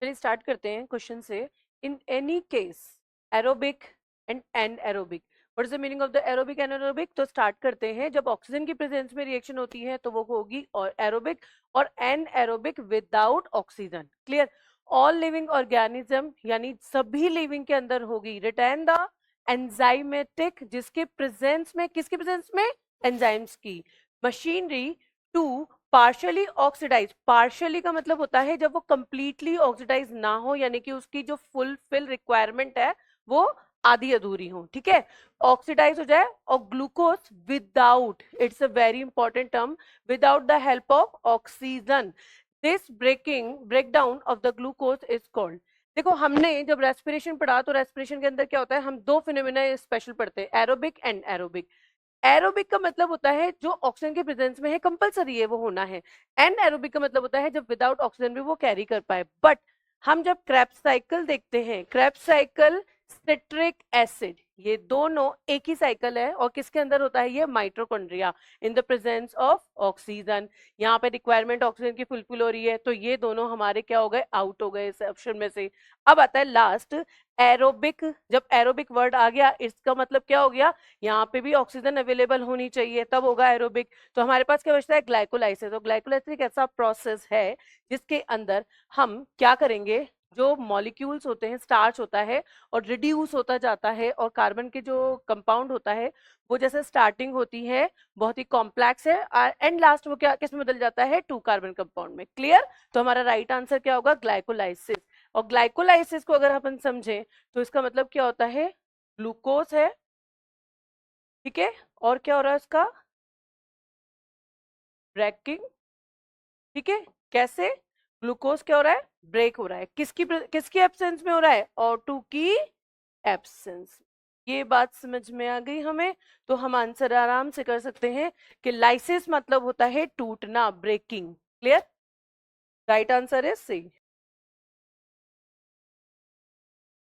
चलिए स्टार्ट करते हैं क्वेश्चन से। In any case aerobic and anaerobic, what is the meaning of the aerobic anaerobic? तो start करते हैं। जब ऑक्सीजन की प्रेजेंस में रिएक्शन होती है तो वो होगी और एरोबिक, और anaerobic without oxygen. Clear? All living organism यानी सभी लिविंग के अंदर होगी रिटेन द एंजाइमेटिक, जिसके प्रेजेंस में, किसकी प्रेजेंस में? एंजाइम्स की machinery to partially oxidise. Partially का मतलब होता है जब वो कंप्लीटली ऑक्सीडाइज ना हो, यानी कि उसकी जो फुलफिल रिक्वायरमेंट है वो आधी अधूरी हो। ठीक है, ऑक्सीडाइज हो जाए। और glucose without, it's a very important term, without the help of oxygen, this breakdown of the glucose is called. देखो, हमने जब रेस्पिरेशन पढ़ा तो रेस्पिरेशन के अंदर क्या होता है, हम दो फिनोमिना स्पेशल पढ़ते हैं, एरोबिक एंड एरोबिक। एरोबिक का मतलब होता है जो ऑक्सीजन के प्रेजेंस में है, कंपलसरी है वो होना है। एन एरोबिक का मतलब होता है जब विदाउट ऑक्सीजन भी वो कैरी कर पाए। बट हम जब क्रेब्स साइकिल देखते हैं, क्रेब्स साइकिल, सिट्रिक एसिड, ये दोनों एक ही साइकिल है। और किसके अंदर होता है ये? Mitochondria, in the presence of oxygen. यहाँ पे रिक्वायरमेंट ऑक्सीजन की फुलफिल हो रही है, तो ये दोनों हमारे क्या हो गए? आउट हो गए इस ऑप्शन में से। अब आता है लास्ट एरोबिक। जब एरोबिक वर्ड आ गया, इसका मतलब क्या हो गया? यहाँ पे भी ऑक्सीजन अवेलेबल होनी चाहिए, तब होगा एरोबिक। तो हमारे पास क्या बचता है? ग्लाइकोलाइसिस। और ग्लाइकोलाइसिस एक ऐसा प्रोसेस है जिसके अंदर हम क्या करेंगे, जो मॉलिक्यूल्स होते हैं, स्टार्च होता है और रिड्यूस होता जाता है, और कार्बन के जो कंपाउंड होता है वो जैसे स्टार्टिंग होती है बहुत ही कॉम्प्लेक्स है, एंड लास्ट वो क्या किस में बदल जाता है? 2 कार्बन कंपाउंड में। क्लियर? तो हमारा राइट आंसर क्या होगा? ग्लाइकोलाइसिस। और ग्लाइकोलाइसिस को अगर अपन समझें तो इसका मतलब क्या होता है? ग्लूकोज है, ठीक है, और क्या हो रहा है उसका? ब्रेकिंग। ठीक है, कैसे? ग्लूकोज क्या हो रहा है? ब्रेक हो रहा है। किसकी एब्सेंस में हो रहा है? O2 की एब्सेंस। ये बात समझ में आ गई हमें? तो हम आंसर आराम से कर सकते हैं कि लाइसिस मतलब होता है टूटना, ब्रेकिंग। क्लियर? राइट आंसर है सी।